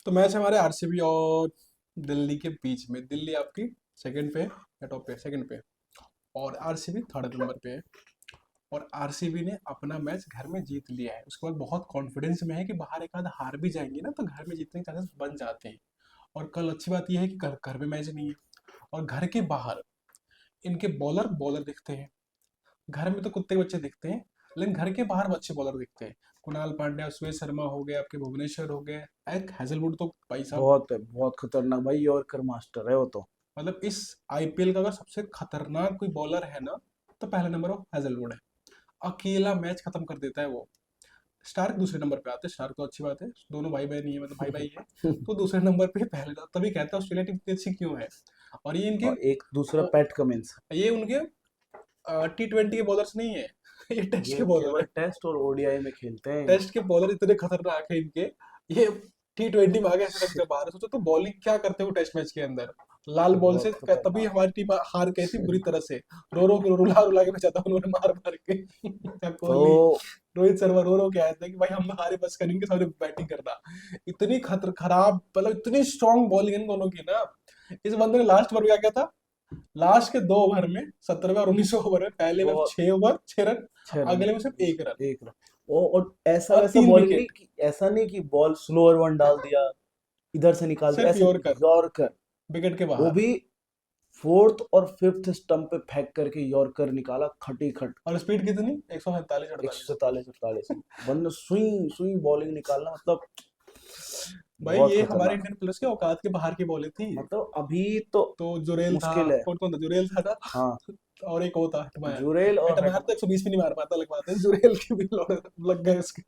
तो मैच हमारे आरसीबी और दिल्ली के बीच में। दिल्ली आपकी सेकंड पे है या टॉप पे? सेकंड पे है। और आरसीबी थर्ड नंबर पे है। और आरसीबी ने अपना मैच घर में जीत लिया है। उसके बाद बहुत कॉन्फिडेंस में है कि बाहर एक आध हार भी जाएंगे ना तो घर में जीतने के चांसेस बन जाते हैं। और कल अच्छी बात यह है कि घर घर में मैच नहीं है और घर के बाहर इनके बॉलर बॉलर दिखते हैं। घर में तो कुत्ते के बच्चे दिखते हैं, लेकिन घर के बाहर अच्छे बॉलर दिखते हैं। कुणाल पांड्या, सुरेश शर्मा हो गए, आपके भुवनेश्वर हो गए, एक हैजलवुड तो भाई साहब बहुत है, बहुत खतरनाक भाई, यॉर्कर मास्टर है वो तो। मतलब इस आईपीएल का अगर सबसे खतरनाक कोई बॉलर है ना तो पहला नंबर वो हैजलवुड है। अकेला मैच खत्म कर देता है वो। स्टार्क दूसरे नंबर पे आते हैं। स्टार्क तो अच्छी बात है, दोनों भाई बहन ही है, मतलब भाई भाई है। तो दूसरे नंबर पे पहले तभी कहता है ऑस्ट्रेलिया टीम इतनी अच्छी क्यों है। और ये इनके और एक दूसरा पैट कमिंस, ये उनके T20 के बॉलर्स नहीं है ये टेस्ट ये के बॉलर केवल है। टेस्ट और ओडीआई में खेलते हैं। टेस्ट के बॉलर इतने खतरनाक है इनके। ये T20 में आगे ऐसे रखते हैं बाहर। सोचो तो बॉलिंग क्या करते हो टेस्ट मैच के अंदर। लाल बॉल से बहुत तभी खतरनाक। हमारी टीम हार गई थी बुरी तरह से। रो के रुला रुला के बचा था उन्होंने मार मार के तो कोहली, रोहित शर्मा रो के आए थे कि भाई हम हारे बस करेंगे, सारे बैटिंग करना। इतनी खतर खराब मतलब इतनी स्ट्रांग बॉलिंग इन दोनों की ना। इस बंदे ने लास्ट ओवर क्या किया था, लास्ट के 2 ओवर में 17वें और 19वें ओवर में पहले में बहुत 6 ओवर 6 रन, 6 रन, अगले में सिर्फ 1 रन एक रन। और ऐसा और वैसा तीन बॉलिंग नहीं विकेट कि, ऐसा नहीं कि बॉल स्लोअर वन डाल दिया, इधर से निकाल दिया, सिर्फ ऐसे नहीं, यॉर्कर यॉर्कर। विकेट के वो बाहर। भी फोर्थ और फिफ्थ स्टंप पे फेंक करके यॉर्कर निकाला, खटी खट। और स्पीड कितनी, 147 एक सौ 48। सैतालीस अड़तालीस बंदा स्विंग स्विंग बॉलिंग निकालना, मतलब भाई बहुत ये हमारे खतरनाक। इंडियन प्लेयर्स के औकात के बाहर की बॉलें थी। मतलब अभी तो तो जुरेल था, मुश्किल है। कौन कौन था, जुरेल था ना हाँ, और एक वो था हटमायर। जुरेल और हटमायर तो 120 भी नहीं मार पाता, लग पाते जुरेल की भी लग गए उसके।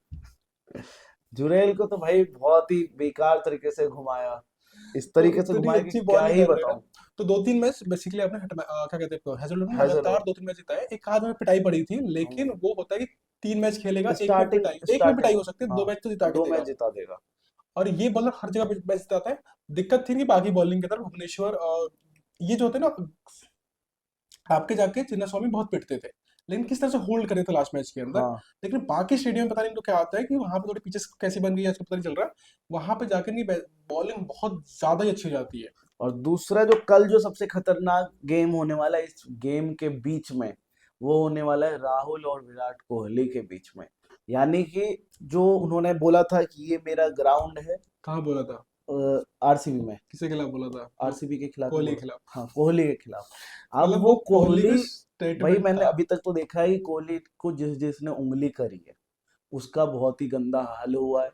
जुरेल को तो भाई बहुत ही बेकार तरीके से घुमाया, इस तो तरीके से इतनी घुमाया कि अच्छी क्या बॉलिंग ही कर रहे हैं बताऊं। ना। तो 2-3 मैच बेसिकली आपने क्या कहते हैं हैजलवुड ने लगातार हैजलवुड 2-3 मैच जिताए। एक आध में पिटाई पड़ी थी, लेकिन वो होता है कि 3 मैच खेलेगा, स्टार्टिंग एक में पिटाई स्टार्टिंग हो सकती है, हाँ, 2 मैच तो जिता के दो देगा। मैच जिता देगा। और ये बॉलर हर जगह पे मैच जिताता है। दिक्कत थी कि बाकी बॉलिंग की तरफ भुवनेश्वर और ये जो होते हैं ना आपके जाके चिन्नास्वामी बहुत पिटते थे, लेकिन किस तरह से होल्ड करे थे लास्ट मैच के अंदर। हाँ, लेकिन बाकी स्टेडियम में पता नहीं तो क्या आता है कि वहां पे थोड़ी पिचेस कैसी बन गई है आजकल पता नहीं चल रहा। वहां पे जाकर इनकी बॉलिंग बहुत ज्यादा ही अच्छी हो जाती है। और दूसरा जो कल जो सबसे खतरनाक गेम होने वाला है इस गेम के बीच में, वो होने वाला है राहुल और विराट कोहली के बीच में। यानी कि जो उन्होंने बोला था कि ये मेरा ग्राउंड है, कहाँ बोला था, आरसीबी में, किसके खिलाफ बोला था वो? आरसीबी के खिलाफ ही कोहली के बोला खिलाफ। था, हाँ, कोहली के खिलाफ। अब मतलब वो वो कोहली का कोहली, भाई स्टेटमेंट मैंने था। अभी तक तो देखा है कि कोहली को जिस जिसने उंगली करी है उसका बहुत ही गंदा हाल हुआ है।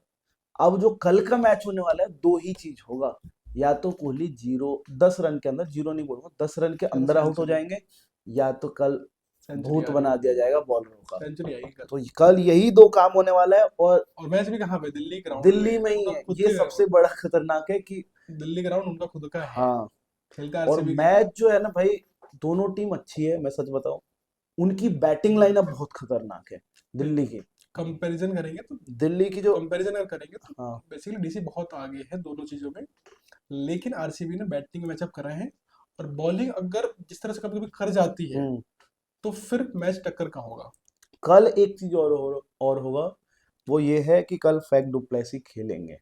अब जो कल का मैच होने वाला है, दो ही चीज होगा। या तो कोहली जीरो 10 रन के अंदर, जीरो नहीं बोलूंगा, 10 रन के अंदर आउट हो सेंचुरी, जाएंगे, या तो कल सेंचुरी भूत आ रही बना है। दिया जाएगा बॉलरों का। सेंचुरी आएगी कल। तो कल यही दो काम होने वाला है। और और मैच भी कहाँ पे, दिल्ली ग्राउंड में दिल्ली है, में ही उनका है, खुद ये के। सबसे बड़ा खतरनाक है कि दिल्ली ग्राउंड उनका खुद का है। हाँ। खेलते और आरसीबी के लिए। मैच जो है ना भाई, दोनों टीम अच्छी है, मैं सच बताऊं, उनकी बैटिंग लाइनअप बहुत खतरनाक है दिल्ली की। कंपैरिजन करेंगे तो दिल्ली की जो, कंपैरिजन अगर करेंगे तो हाँ, बेसिकली डीसी बहुत आगे है दोनों चीजों में। लेकिन आरसीबी ने बैटिंग मैचअप करा है। और बॉलिंग अगर जिस तरह से कभी कभी कर जाती है हम्म, तो फिर मैच टक्कर का होगा। कल एक चीज और होगा, वो ये है कि कल फैफ डुप्लेसी खेलेंगे,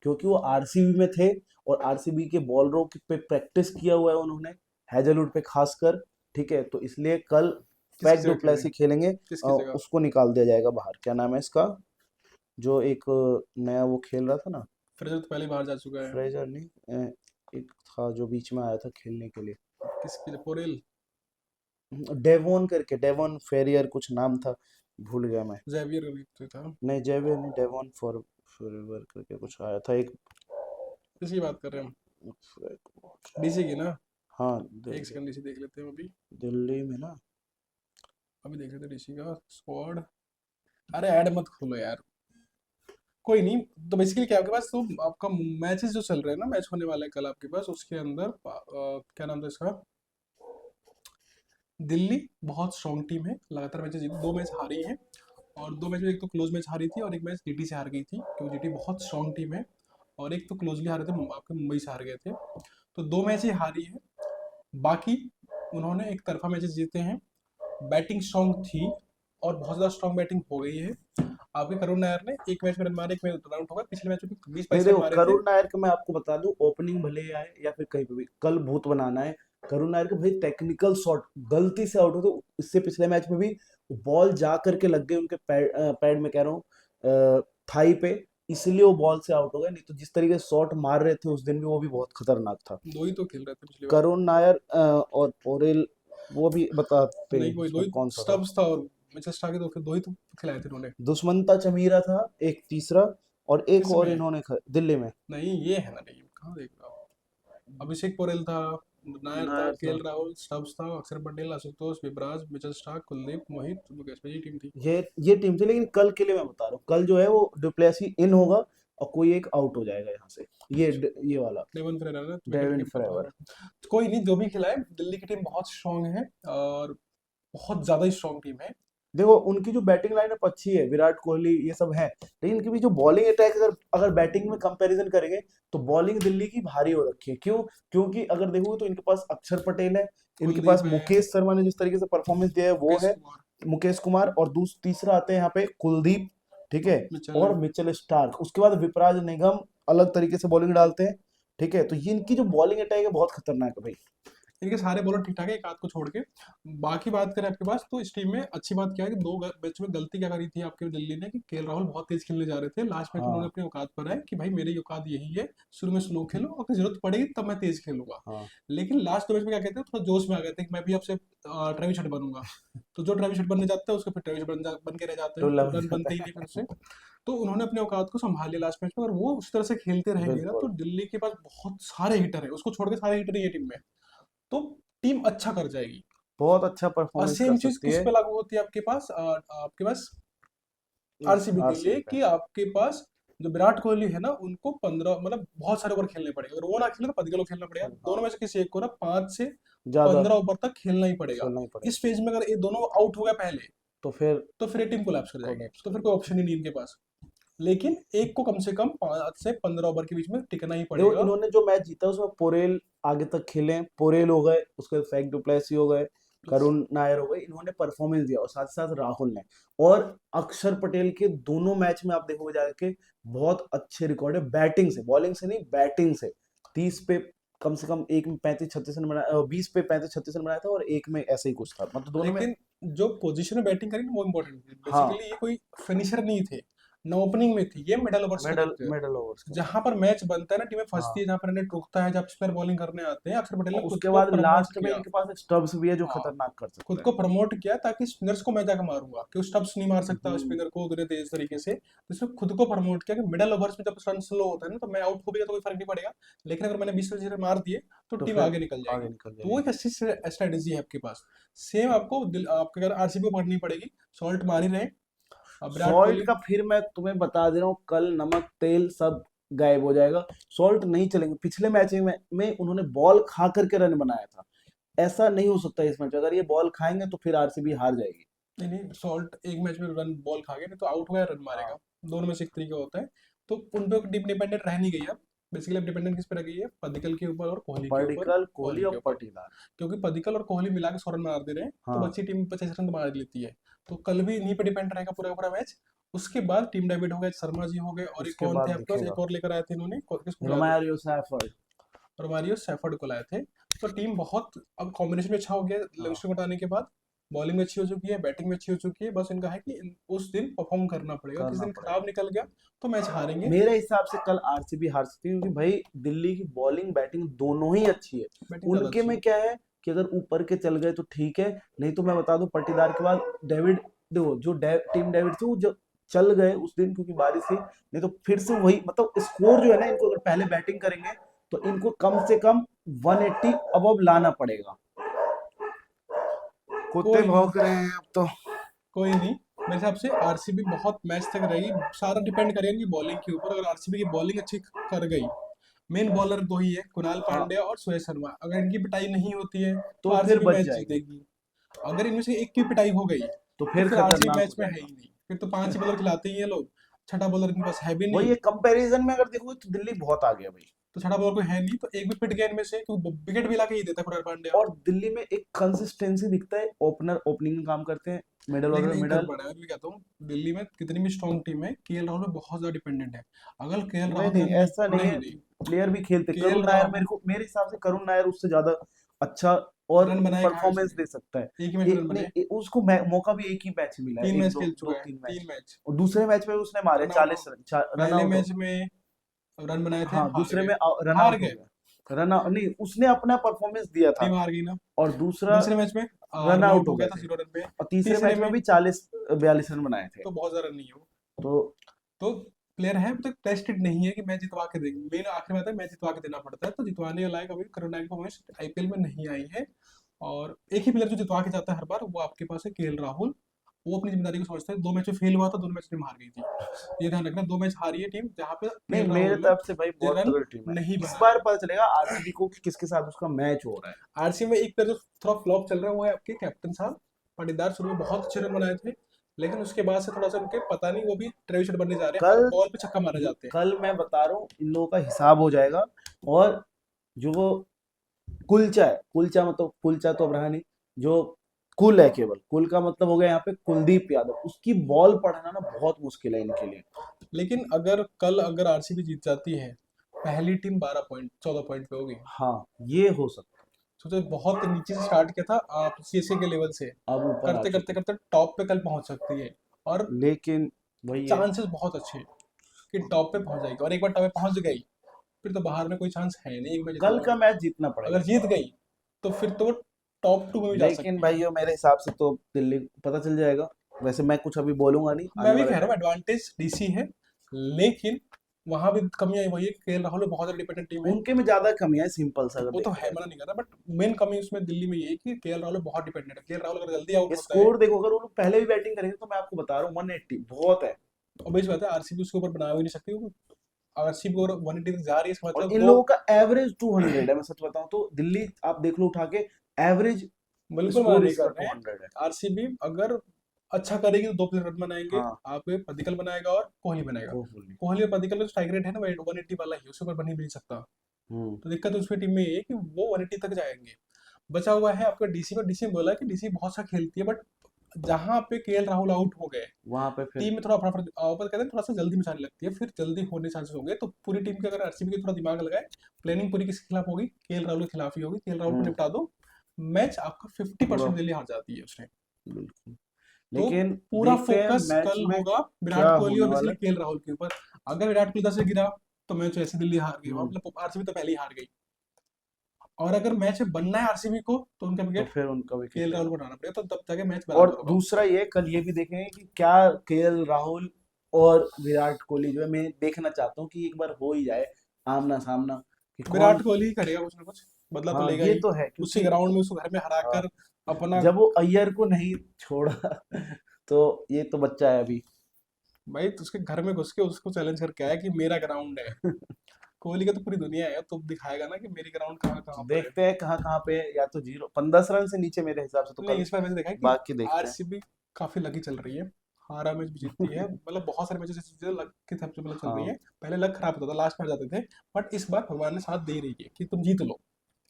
क्योंकि वो आरसीबी में थे और आरसीबी के बॉलरों पे प्रैक्टिस किया हुआ है उन्होंने, हैजलवुड पे खासकर। ठीक है, तो इसलिए कल किसकी फैफ जगह डुप्लेसी खेलेंगे, खेलेंगे। किसकी जगह? उसको निकाल दिया जाएगा बाहर, क्या नाम है इसका, जो एक नया वो खेल रहा था ना, फ्रेजर तो पहले बाहर जा चुका है। फ्रेजर नहीं, एक था जो बीच में आया था खेलने के लिए, किसकी, पोरेल? डेवोन करके, डेवोन फेरियर कुछ नाम था, भूल गया मैं। जेवियर का भी तो था। नहीं, जेवियर नहीं, डेवोन फॉरएवर करके कुछ आया था एक। किसकी बात कर रहे हैं हम? डीसी की ना। हाँ, एक सेकंड डीसी देख लेते हैं अभी। दिल्ली में ना। अभी देख लेते हैं डीसी का स्क्वाड। अरे ऐड मत खोलो यार। कोई नहीं। तो बेसिकली क्या आपके पास तो आपका मैचेस जो चल रहे हैं ना, मैच होने वाला है कल आपके पास, उसके अंदर क्या नाम था इसका, दिल्ली बहुत स्ट्रॉन्ग टीम है, लगातार मैचेस जीती, 2 मैच हारी है। और 2 मैच में एक तो क्लोज मैच हारी थी और एक मैच जीटी से हार गई थी, क्योंकि जीटी बहुत स्ट्रॉन्ग टीम है। और एक तो क्लोजली हारे थे, आपके मुंबई से हार गए थे। तो 2 मैच ही हारी है। बाकी उन्होंने एक तरफा मैचेस जीते हैं। बैटिंग स्ट्रॉन्ग थी, और बहुत ज्यादा स्ट्रॉन्ग बैटिंग हो गई है। आपके करुण नायर ने एक मैच में रन मारे, एक में रन आउट होगा, पिछले मैच में 20-22 नहीं रन देखो, मारे थे। करुण नायर का मैं आपको बता दूं, ओपनिंग भले ही आए या फिर कहीं पे भी, कल भूत बनाना है। करुण नायर के भाई टेक्निकल शॉट गलती से आउट हो, तो इससे पिछले मैच में भी बॉल जा करके लग गई उनके पैड में कह रहा हूँ, थाई पे, इसलिए वो बॉल से आउट हो गए। नहीं तो जिस तरीके से शॉट मार रहे थे उस दिन भी, वो भी बहुत खतरनाक था। 2 ही तो खेल रहे थे पिछली बार। करुण नायर और पोरेल, वो भी बताते नहीं, हैं कोई 2 उसमें ही कौन सा था। स्टब्स था और मिचेल स्टार्क, तो 2 ही तो खिलाए थे उन्होंने। दुष्मंता चमीरा था एक तीसरा, और एक और किसमें? इन्होंने दिल्ली में नहीं, ये है ना, नहीं कहाँ देख रहा हूँ। अभिषेक पोरेल था, नायर था, नायर था। केएल राहुल, स्टब्स था, अक्षर पटेल, आशुतोष, विबराज, मिचेल स्टार्क, कुलदीप, मोहित, मुकेश, ये टीम थी। ये टीम थी, लेकिन कल के लिए मैं बता रहा हूँ, कल जो है वो डुप्लेसी इन होगा और कोई एक आउट हो जाएगा यहाँ से, ये वाला डेवन फ्रेरा ने विकेट डेविन कीपर फ्रेवर। था। कोई नहीं, जो भी खिलाए, दिल्ली की टीम बहुत स्ट्रांग है और बहुत ज्यादा ही स्ट्रांग टीम है। देखो उनकी जो बैटिंग लाइनअप अच्छी है, विराट कोहली ये सब है, लेकिन इनकी भी जो बॉलिंग अटैक, अगर अगर बैटिंग में कंपैरिजन करेंगे तो बॉलिंग दिल्ली की भारी हो रखी है। क्यों? क्योंकि अगर देखोगे तो इनके पास अक्षर पटेल है, इनके पास कुलदीप है, मुकेश शर्मा ने जिस तरीके से परफॉर्मेंस दिया है वो मुकेश है, कुमार, मुकेश कुमार, और तीसरा आते हैं यहाँ पे कुलदीप, ठीक है, मिचेल और मिचेल स्टार्क, उसके बाद विपराज निगम अलग तरीके से बॉलिंग डालते हैं, ठीक है। तो ये इनकी जो बॉलिंग अटैक है बहुत खतरनाक है भाई। इनके सारे बॉलर ठीक ठाक है, एक आध को छोड़ के। बाकी बात करें आपके पास, तो इस टीम में अच्छी बात क्या है कि 2 मैच में गलती क्या करी थी आपके दिल्ली ने, कि केएल राहुल बहुत तेज खेलने जा रहे थे। लास्ट मैच में उन्होंने हाँ अपनी औकात पर है कि भाई मेरी औकात यही है, शुरू में स्लो खेलो, अगर जरूरत पड़ेगी तब मैं तेज खेलूंगा। हाँ। लेकिन लास्ट 2 मैच में क्या कहते हैं, थोड़ा जोश में आ गए थे कि मैं भी आपसे ट्रेविस हेड बनूंगा। तो जो ट्रेविस हेड बनने जाता है उसको फिर ट्रेविस बन के रह जाते हैं, टोला तो बन रन जाता बनते ही है। नहीं फिर उससे। तो उन्होंने अपने औकात को संभाल लिया लास्ट मैच में, और वो उस तरह से खेलते रहेंगे ना, तो बिल्कुल। दिल्ली के पास बहुत सारे हिटर है, उसको छोड़ के सारे हिटर ही है टीम में। तो टीम अच्छा कर जाएगी। बहुत अच्छा और परफॉर्मेंस कर सेम चीज सकती किस है पे लागू होती है आपके पास, आपके पास इस आरसीबी के लिए, आरसीबी पे। कि आपके पास जो विराट कोहली है ना, उनको 15 मतलब बहुत सारे ओवर खेलने पड़ेंगे। अगर वो ना खेले तो 15 ओवर खेलना पड़ेगा, दोनों हाँ, में से किसी एक को ना 5 से ज्यादा 15 ओवर तक खेलना ही पड़ेगा। खेलना ही इस पड़ेगा। फेज में अगर ये दोनों आउट हो गए पहले, तो फिर तो फिर ये टीम कोलैप्स कर जाएगी, कोलैप्स तो कर फिर कोई जाएगी। ऑप्शन ही नहीं इनके पास। लेकिन एक को कम से कम 5 से 15 ओवर के बीच में टिकना ही देखो पड़ेगा। इन्होंने जो मैच जीता उसमें पोरेल आगे तक खेले, पोरेल हो गए, उसके बाद फैक डुप्लेसी हो गए, करुण नायर हो गए, इन्होंने परफॉर्मेंस दिया, और साथ साथ राहुल ने, और अक्षर पटेल के दोनों मैच में आप देखोगे जाके बहुत अच्छे रिकॉर्ड है बैटिंग से, बॉलिंग से नहीं, बैटिंग से। 30 पे कम से कम, एक में 35-36 रन बनाया, 20 पे 35-36 रन बनाया था, और एक में ऐसे ही कुछ था, मतलब दोनों में। लेकिन जो पोजीशन में बैटिंग करी ना, वो इम्पोर्टेंट थी। हाँ, बेसिकली ये कोई फिनिशर नहीं थे, न ओपनिंग में थी, ये मिडल ओवर्स के मेडल थे। मेडल ओवर्स के थे। जहां पर मैच बनता है ना, टीमें फंसती हाँ, है, जहां पर नेट रुकता है, जब स्पिनर बॉलिंग करने आते हैं, अक्षर पटेल ने और खुद उसके को बाद प्रमोट लास्ट में किया। इनके पास स्टब्स भी है जो हाँ, खतरनाक कर खुद सकता है। को प्रमोट किया ताकि स्पिनर्स को मैं जाकर मारूंगा, कि स्टब्स नहीं मार सकता हम्म, स्पिनर को उतने तेज तरीके से। तो इसने खुद को प्रमोट किया कि मिडल ओवर्स में जब रन स्लो होता है ना, तो मैं आउट हो भी गया तो कोई फर्क नहीं पड़ेगा, लेकिन अगर मैंने 20 रन मार दिए तो तो टीम फिर आगे निकल आगे जाएगी। निकल तो वो जाएगी। एक अच्छी स्ट्रेटेजी है आपके पास। सेम आपको आपके अगर आरसीबी को पढ़नी पड़ेगी, सॉल्ट मार ही रहे। अब विराट सॉल्ट कोहली, का फिर मैं तुम्हें बता दे रहा हूँ, कल नमक तेल सब गायब हो जाएगा। सॉल्ट नहीं चलेंगे। पिछले मैच में उन्होंने बॉल खा करके रन बनाया था, ऐसा नहीं हो सकता इस मैच में। अगर ये बॉल खाएंगे तो फिर आरसीबी हार जाएगी। नहीं नहीं, सॉल्ट एक मैच में रन बॉल खा गए, नहीं तो आउट हो गया रन हाँ, मारेगा। दोनों में से एक तरीका होता है। तो उन पे डिपेंडेंट रह नहीं गई अब। बेसिकली अब डिपेंडेंट किस पे रह गई है, पडिक्कल के ऊपर और कोहली के ऊपर। पर्डिकल, कोहली कोहली के और ऊपर, पटीदार। क्योंकि पडिक्कल और कोहली मिला के 100 रन मार दे रहे हैं, तो हाँ, बच्ची टीम 25 रन तो मार लेती है। तो कल भी इन्हीं पे डिपेंड रहेगा पूरा पूरा मैच। उसके बाद टीम डेविड हो गए, शर्मा जी हो गए, और एक उसके कौन थे बाद आपके पास, दिखेगा एक और लेकर आए थे इन्होंने, किसको लाए थे, रोमारियो सैफर्ड। रोमारियो सैफर्ड को लाए थे। तो टीम बहुत अब कॉम्बिनेशन में अच्छा हो गया हाँ, लिविंगस्टन को हटाने के बाद। बॉलिंग में अच्छी हो चुकी है, बैटिंग में अच्छी हो चुकी है, बस इनका है कि उस दिन परफॉर्म करना पड़ेगा। किस करना दिन पड़ेगा। खराब निकल गया तो मैच हारेंगे। मेरे हिसाब से कल आरसीबी हार सकती है, क्योंकि भाई दिल्ली की बॉलिंग बैटिंग दोनों ही अच्छी है। बैटिंग ज्यादा उनके अच्छी में है। क्या है कि अगर ऊपर के चल गए तो ठीक है, नहीं तो मैं बता दूं पट्टीदार के बाद डेविड, देखो जो टीम डेविड थे वो जो चल गए उस दिन क्योंकि बारिश थी, नहीं तो फिर से वही, मतलब स्कोर जो है ना, इनको अगर पहले बैटिंग करेंगे तो इनको कम से कम 180 अबव लाना पड़ेगा। कुत्ते कोई नहीं, भौंक रहे हैं अब तो। कोई नहीं। मेरे हिसाब से आरसीबी बहुत मैच तक रहेगी, सारा डिपेंड करेगा इनकी बॉलिंग के ऊपर। अगर आरसीबी की बॉलिंग अच्छी कर गई, मेन बॉलर दो ही है, कुणाल हाँ, पांड्या और सुरेश शर्मा, अगर इनकी पिटाई नहीं होती है तो तो फिर आरसीबी बच मैच जाएगी, जीतेगी। अगर इनमें से एक की पिटाई हो गई तो तो फिर फिर आरसीबी खतरनाक हो मैच में है जाएगा। ही नहीं, फिर तो 5 ही बॉलर खिलाते ही हैं लोग। छठा बॉलर इनके पास है भी वही नहीं, ये कंपैरिजन में अगर देखोगे तो दिल्ली बहुत आगे है भाई। तो छठा बॉलर कोई है नहीं, तो एक भी पिट गया इनमें से, क्योंकि विकेट भी लाके ही देता है कुणाल पांड्या। और दिल्ली में एक कंसिस्टेंसी दिखता है, ओपनर ओपनिंग में काम करते हैं, मिडल लेकिन ऑर्डर नहीं कर मिडल। पा रहा है, मैं भी कहता हूँ दिल्ली में कितनी भी स्ट्रॉन्ग टीम है, केएल राहुल में बहुत ज्यादा डिपेंडेंट है। अगर केएल नहीं राहुल नहीं अगर नहीं ऐसा नहीं नहीं है, नहीं प्लेयर भी खेलते। केएल करुण नायर राहुल मेरे हिसाब से करुण नायर उससे ज्यादा अच्छा और रन बनाए कहाँ है परफॉर्मेंस उसने, दे सकता है। एक ही मैच में रन नहीं बनाए, उसको मौका भी एक ही मैच में मिला है, 3 एक मैच दो खेल दो चुका है, तीन मैच, 3 मैच और दूसरे मैच में उसने मारे रन आउट 40 हो, रन, रन पहले आउट हो मैच में रन बनाए थे, हाँ हार दूसरे गए, में रन हार आउट हो गए, गया, रन आउट नहीं, उसने अपना परफॉर्मेंस दिया था, टीम हार गई ना। और दूसरा दूसरे मैच में रन रन आउट आउट हो हो गया गए था थे, 0 रन पे। और तीसरे तीसरे मैच में में भी 40 42 रन बनाए थे। तो बहुत ज्यादा रन नहीं है वो, तो तो प्लेयर है तो टेस्टेड नहीं है कि मैच जितवा के देंगे, मेन आखिरी बात है मैच जितवा के देना पड़ता है, तो जितवाने लायक अभी करुण नायक परफॉर्मेंस आईपीएल में नहीं आई है। और एक ही प्लेयर जो जितवा के जाता है हर बार, वो आपके पास है केएल राहुल। वो अपनी जिम्मेदारी को समझता है, 2 मैच में फेल हुआ था, दोनों मैच टीम हार गई थी, ये ध्यान रखना, 2 मैच हारी है टीम जहाँ पे नहीं केएल मेरे राहुल ने तरफ से भाई बहुत रन तगड़ी टीम है। नहीं इस बनाए। बार पता चलेगा आरसीबी को कि किसके साथ उसका मैच हो रहा है। आरसी में एक प्लेयर जो थोड़ा फ्लॉप चल रहा है वो है आपके कैप्टन साहब पाटीदार। शुरू में बहुत अच्छे रन बनाए थे, लेकिन उसके बाद से थोड़ा सा उनके पता नहीं, वो भी ट्रेविस हेड बनने जा रहे हैं, हर कल बॉल पे छक्का मारे जाते हैं। कल मैं बता रहा हूँ इन लोगों का हिसाब हो जाएगा। और जो वो कुलचा है, कुलचा मतलब कुलचा तो अब रहा नहीं, जो कुल है, केवल कुल का मतलब हो गया यहाँ पे कुलदीप यादव, उसकी बॉल पढ़ना ना बहुत मुश्किल है इनके लिए। लेकिन अगर कल अगर आरसीबी जीत जाती है, पहली टीम 12 पॉइंट 14 पॉइंट पे होगी। हाँ ये हो सकता सोचो बहुत नीचे से स्टार्ट किया था आप सीएसके के लेवल से, है, अब ऊपर आ करते करते चुके करते टॉप पे कल पहुंच सकती है, और हैं। लेकिन वही है, चांसेस बहुत अच्छे हैं कि टॉप पे पहुंच जाएगी, और एक बार टॉप पे पहुंच गई फिर तो बाहर में कोई चांस है नहीं, एक मैच कल जितवाने का का। मैच जीतना पड़ेगा अगर इस जीत बार। गई तो फिर तो वो टॉप 2 में भी जा लेकिन सकती है। भाइयों मेरे हिसाब से तो दिल्ली पता चल जाएगा। वैसे मैं कुछ अभी बोलूंगा नहीं मैं आने भी वाले कह रहा हूँ टाइम। एडवांटेज डीसी है, लेकिन वहां भी कमी आई वही है, केएल राहुल बहुत ज्यादा डिपेंडेंट टीम है। उनके में ज्यादा कमियां है, सिंपल सा अगर वो तो देखा है, जाए मना तो। नहीं कर रहा, बट मेन कमी उसमें दिल्ली में ये है कि केएल राहुल बहुत डिपेंडेंट है। केएल राहुल अगर जल्दी आउट ये होता है, स्कोर देखो, अगर वो लोग पहले भी बैटिंग करेंगे तो मैं आपको बता रहा हूँ 180 बहुत है। तो obvious बात है आरसीबी उसके ऊपर बना ही नहीं सकती, आरसीबी और 180 तक जा रही है, इसका और मतलब इन दो, लोगों का एवरेज 200 है, मैं सच बताऊं तो दिल्ली आप देख लो उठा के, एवरेज बिल्कुल मना स्कोर नहीं इसका कर रहे हैं। 200 है। आरसीबी अगर अच्छा करेगी तो 2 प्लेयर रन बनाएंगे, हाँ आप पदिकल बनाएगा और कोहली बनाएगा। होपफुली। कोहली और पदिकल का स्ट्राइक रेट है ना 180 वाला ही, उसके ऊपर बन ही नहीं सकता। हम्म तो दिक्कत उसमें टीम में ये है कि वो 180 तक जाएंगे। बचा हुआ है आपका डीसी में, डीसी में बोला कि डीसी बहुत सा खेलती है, बट जहां पे केएल राहुल आउट हो गए, वहां पे फिर टीम में थोड़ा फटाफट कहते हैं थोड़ा सा जल्दी मचाने लगती है, फिर जल्दी होने चांसेस होंगे। तो पूरी टीम के अगर आरसीबी के थोड़ा दिमाग लगाए, प्लानिंग पूरी किसके खिलाफ होगी, केएल राहुल के खिलाफ ही होगी, केएल राहुल को हम्म निपटा दो, मैच आपका पूरा 50% दिल्ली हार जाती है उसमें। बिल्कुल। तो लेकिन पूरा देखते हैं फोकस मैच कल में होगा क्या विराट कोहली होने और वाला बेसिकली है। केएल राहुल के ऊपर। अगर विराट कोहली 10 से गिरा तो मैच ऐसे दिल्ली हार गई, हम्म मतलब आरसीबी तो पहले ही हार गई। और अगर मैच बनना है आरसीबी को तो उनका तो विकेट फिर उनका विकेट केएल राहुल लेना। को हटाना पड़ेगा, तो तब जाके मैच और बराबर होगा। दूसरा ये कल ये भी देखेंगे कि क्या केएल राहुल और विराट कोहली जो है, मैं देखना चाहता हूँ कि एक बार हो ही जाए आमना सामना, कि विराट कौन। कोहली ही करेगा कुछ ना कुछ, बदला तो हाँ लेगा ये ही, तो है उसी क्योंकि ग्राउंड में उसको घर में हरा हाँ, कर अपना। जब वो अय्यर को नहीं छोड़ा तो ये तो बच्चा है अभी। भाई तो उसके घर में घुस के उसको चैलेंज करके आया कि मेरा ग्राउंड है। कोहली का तो पूरी दुनिया है, तो दिखाएगा ना कि मेरी ग्राउंड कहाँ कहाँ पर है। देखते हैं कहाँ कहाँ पे, या तो 15 रन से नीचे मेरे हिसाब से तो नहीं कल। इस बार मैंने देखा है कि बाकी देखते हैं। आरसीबी काफी लकी चल रही है, हारा मैच भी जीतती है, मतलब बहुत सारे मैचेस ऐसे चीजें लक के हिसाब से मतलब चल रही हाँ है। पहले लक खराब होता था, लास्ट में आ जाते थे, बट इस बार भगवान ने साथ दे रही है कि तुम जीत लो,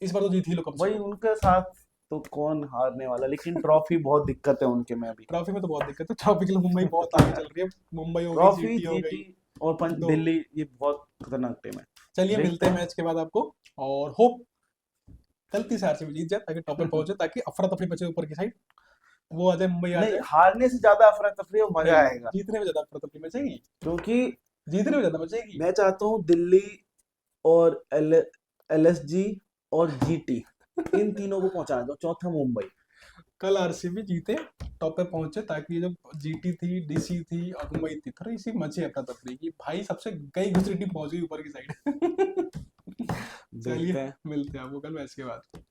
इस बार तो जीत ही लो कम से वही कम। उनके साथ तो कौन हारने वाला, लेकिन ट्रॉफी बहुत दिक्कत है उनके में अभी। ट्रॉफी में तो बहुत दिक्कत है, ट्रॉफी के लिए मुंबई बहुत आगे चल रही है, मुंबई हो गई, ट्रॉफी जीटी हो गई, जीटी और दो। दिल्ली ये बहुत खतरनाक टीम है। चलिए देखते मिलते हैं हैं। मैच के बाद आपको, और होप गलती से आरसीबी जीत जाए ताकि टॉप पे पहुंचे, ताकि अफरा तफरी बचे ऊपर की साइड, वो आ जाए, मुंबई आ नहीं जाए। हारने से ज्यादा अफरा तफरी और मजा नहीं, आएगा, जीतने में ज्यादा अफरा तफरी मचेगी, क्योंकि जीतने में ज्यादा मचेगी। मैं चाहता हूँ दिल्ली और एलएसजी और जीटी इन तीनों को पहुंचा दो, चौथा मुंबई। कल आरसीबी जीते, टॉप पे पहुंचे, ताकि जो जीटी थी, डीसी थी और मुंबई थी, थोड़ी सी मची अफरा तफरी की, भाई सबसे गई गुजरी टीम पहुंच गई ऊपर की साइड। देखते चलिए हैं। मिलते हैं आपको कल मैच के बाद।